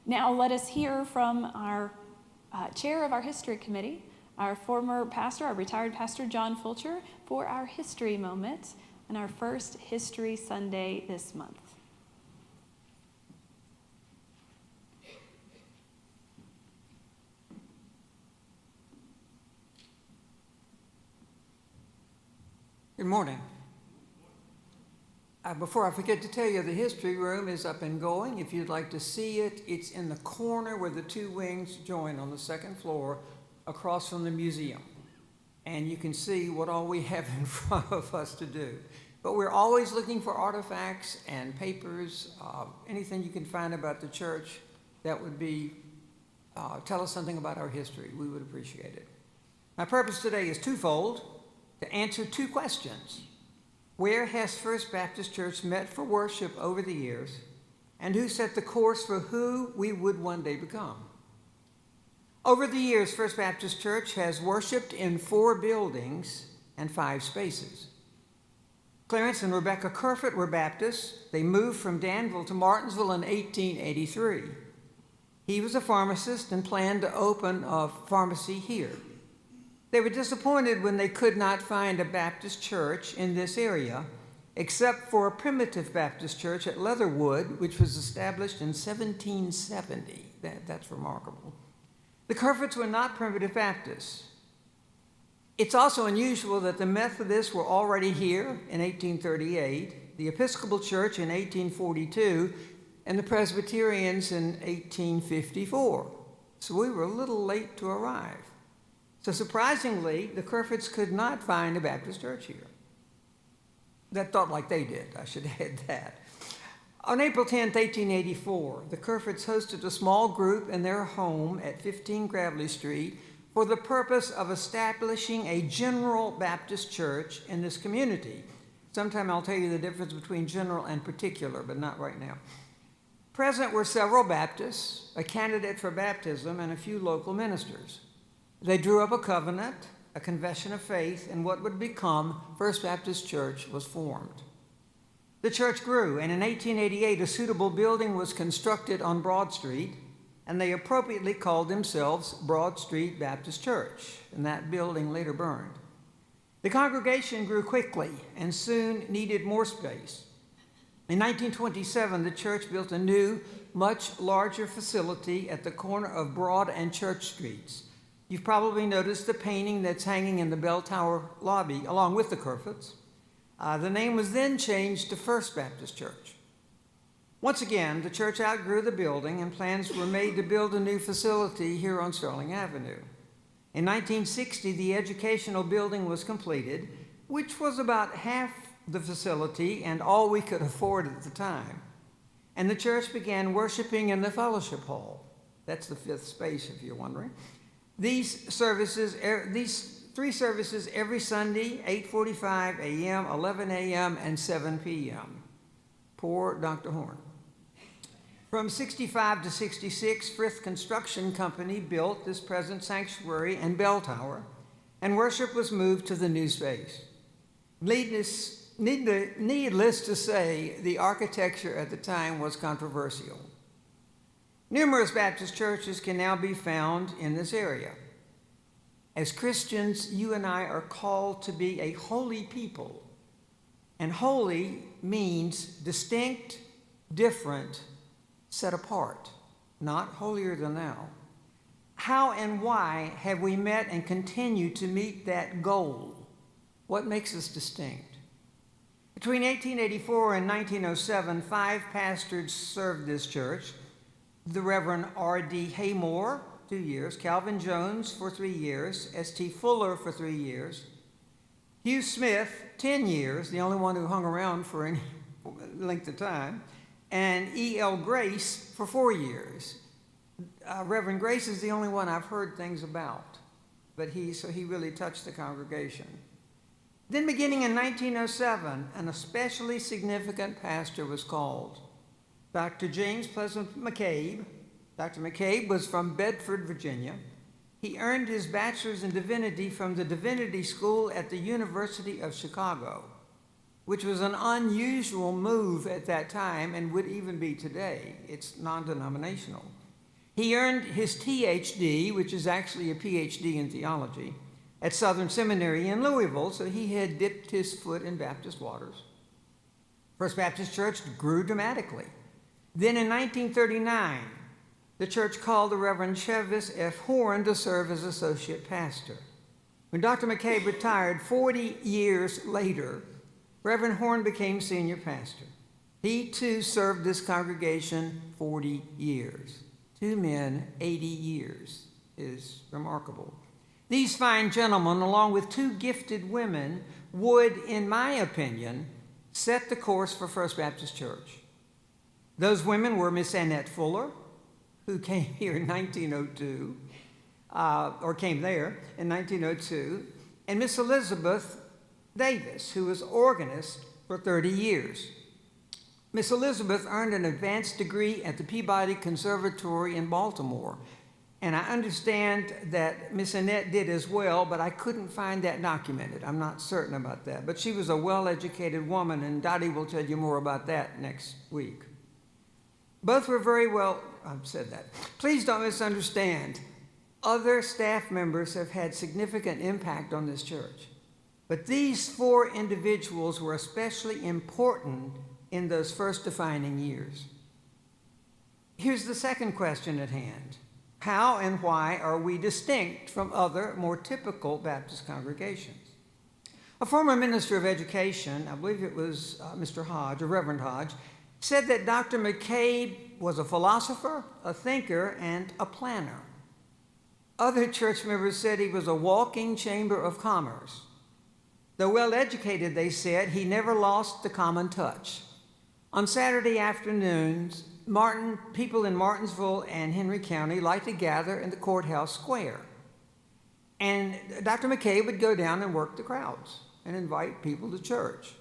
Now let us hear from our chair of our history committee, our former pastor, our retired pastor, John Fulcher, for our history moment and our first History Sunday this month. Good morning. Before I forget to tell you, the history room is up and going. If you'd like to see it, it's in the corner where the two wings join on the second floor across from the museum. And you can see what all we have in front of us to do. But we're always looking for artifacts and papers, anything you can find about the church that would be, tell us something about our history. We would appreciate it. My purpose today is twofold: to answer two questions. Where has First Baptist Church met for worship over the years, and who set the course for who we would one day become? Over the years, First Baptist Church has worshiped in 4 buildings and 5 spaces. Clarence and Rebecca Kerfoot were Baptists. They moved from Danville to Martinsville in 1883. He was a pharmacist and planned to open a pharmacy here. They were disappointed when they could not find a Baptist church in this area, except for a primitive Baptist church at Leatherwood, which was established in 1770. That's remarkable. The Kerfoots were not primitive Baptists. It's also unusual that the Methodists were already here in 1838, the Episcopal Church in 1842, and the Presbyterians in 1854. So we were a little late to arrive. So surprisingly, the Kerfoots could not find a Baptist church here that thought like they did. I should add that. On April 10, 1884, the Kerfoots hosted a small group in their home at 15 Gravelly Street for the purpose of establishing a general Baptist church in this community. Sometime I'll tell you the difference between general and particular, but not right now. Present were several Baptists, a candidate for baptism, and a few local ministers. They drew up a covenant, a confession of faith, and what would become First Baptist Church was formed. The church grew, and in 1888, a suitable building was constructed on Broad Street, and they appropriately called themselves Broad Street Baptist Church, and that building later burned. The congregation grew quickly and soon needed more space. In 1927, the church built a new, much larger facility at the corner of Broad and Church Streets. You've probably noticed the painting that's hanging in the bell tower lobby, along with the Kerfoots. The name was then changed to First Baptist Church. Once again, the church outgrew the building, and plans were made to build a new facility here on Sterling Avenue. In 1960, the educational building was completed, which was about half the facility and all we could afford at the time. And the church began worshiping in the fellowship hall. That's the 5th space, if you're wondering. These 3 services every Sunday, 8:45 a.m., 11 a.m., and 7 p.m. Poor Dr. Horn. From 65 to 66, Frith Construction Company built this present sanctuary and bell tower, and worship was moved to the new space. Needless to say, the architecture at the time was controversial. Numerous Baptist churches can now be found in this area. As Christians, you and I are called to be a holy people. And holy means distinct, different, set apart, not holier than thou. How and why have we met and continue to meet that goal? What makes us distinct? Between 1884 and 1907, 5 pastors served this church. The Reverend R.D. Haymore, 2 years, Calvin Jones for 3 years, S.T. Fuller for 3 years, Hugh Smith, 10 years, the only one who hung around for any length of time, and E.L. Grace for 4 years. Reverend Grace is the only one I've heard things about, but he really touched the congregation. Then beginning in 1907, an especially significant pastor was called. Dr. James Pleasant McCabe. Dr. McCabe was from Bedford, Virginia. He earned his bachelor's in divinity from the Divinity School at the University of Chicago, which was an unusual move at that time and would even be today. It's non-denominational. He earned his THD, which is actually a PhD in theology, at Southern Seminary in Louisville, so he had dipped his foot in Baptist waters. First Baptist Church grew dramatically. Then in 1939, the church called the Reverend Chevis F. Horn to serve as associate pastor. When Dr. McCabe retired 40 years later, Reverend Horn became senior pastor. He too served this congregation 40 years. Two men, 80 years is remarkable. These fine gentlemen, along with two gifted women, would, in my opinion, set the course for First Baptist Church. Those women were Miss Annette Fuller, who came here in 1902, or came there in 1902, and Miss Elizabeth Davis, who was organist for 30 years. Miss Elizabeth earned an advanced degree at the Peabody Conservatory in Baltimore, and I understand that Miss Annette did as well, but I couldn't find that documented. I'm not certain about that, but she was a well-educated woman, and Dottie will tell you more about that next week. Both were very well, I've said that. Please don't misunderstand. Other staff members have had significant impact on this church, but these four individuals were especially important in those first defining years. Here's the second question at hand. How and why are we distinct from other, more typical Baptist congregations? A former minister of education, I believe it was Mr. Hodge, or Reverend Hodge, said that Dr. McCabe was a philosopher, a thinker, and a planner. Other church members said he was a walking chamber of commerce. Though well-educated, they said, he never lost the common touch. On Saturday afternoons, people in Martinsville and Henry County liked to gather in the courthouse square. And Dr. McCabe would go down and work the crowds and invite people to church.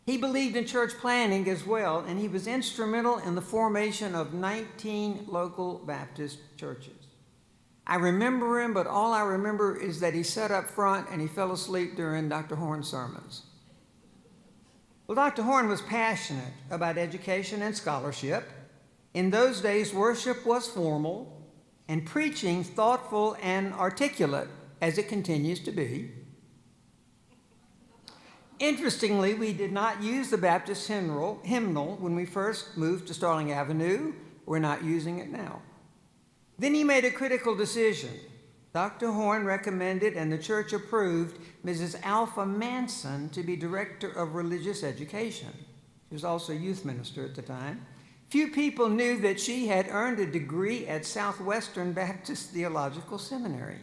He believed in church planning as well, and he was instrumental in the formation of 19 local Baptist churches. I remember him, but all I remember is that he sat up front and he fell asleep during Dr. Horn's sermons. Well, Dr. Horn was passionate about education and scholarship. In those days, worship was formal and preaching thoughtful and articulate, as it continues to be. Interestingly, we did not use the Baptist hymnal when we first moved to Starling Avenue. We're not using it now. Then he made a critical decision. Dr. Horn recommended and the church approved Mrs. Alpha Manson to be Director of Religious Education. She was also a youth minister at the time. Few people knew that she had earned a degree at Southwestern Baptist Theological Seminary.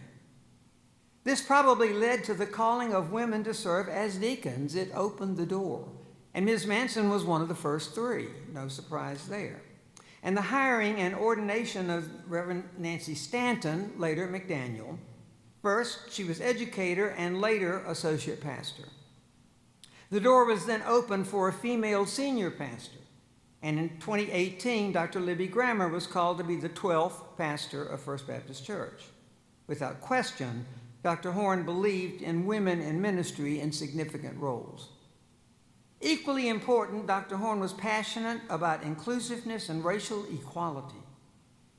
This probably led to the calling of women to serve as deacons. It opened the door. And Ms. Manson was one of the first three. No surprise there. And the hiring and ordination of Reverend Nancy Stanton, later McDaniel. First, she was educator and later associate pastor. The door was then opened for a female senior pastor. And in 2018, Dr. Libby Grammer was called to be the 12th pastor of First Baptist Church. Without question, Dr. Horn believed in women in ministry in significant roles. Equally important, Dr. Horn was passionate about inclusiveness and racial equality.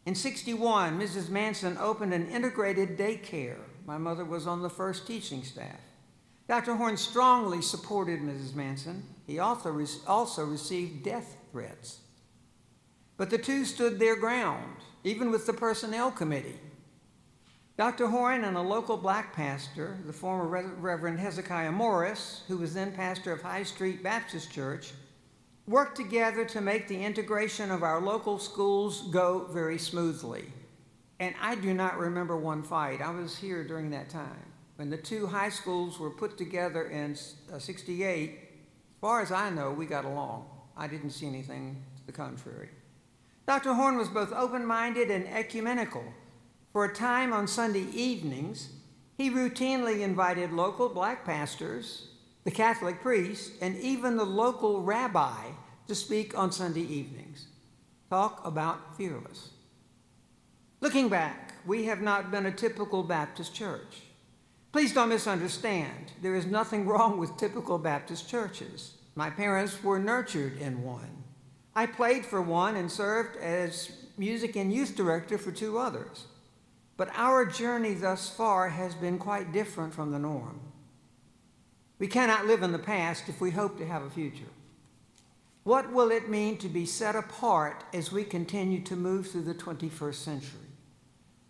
In '61, Mrs. Manson opened an integrated daycare. My mother was on the first teaching staff. Dr. Horn strongly supported Mrs. Manson. He also received death threats. But the two stood their ground, even with the personnel committee. Dr. Horn and a local black pastor, the former Reverend Hezekiah Morris, who was then pastor of High Street Baptist Church, worked together to make the integration of our local schools go very smoothly. And I do not remember one fight. I was here during that time. When the two high schools were put together in '68, as far as I know, we got along. I didn't see anything to the contrary. Dr. Horn was both open-minded and ecumenical. For a time on Sunday evenings, he routinely invited local black pastors, the Catholic priest, and even the local rabbi to speak on Sunday evenings. Talk about fearless. Looking back, we have not been a typical Baptist church. Please don't misunderstand. There is nothing wrong with typical Baptist churches. My parents were nurtured in one. I played for one and served as music and youth director for 2 others. But our journey thus far has been quite different from the norm. We cannot live in the past if we hope to have a future. What will it mean to be set apart as we continue to move through the 21st century?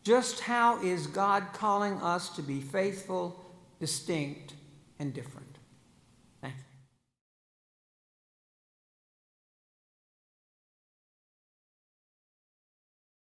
Just how is God calling us to be faithful, distinct, and different? Thank you.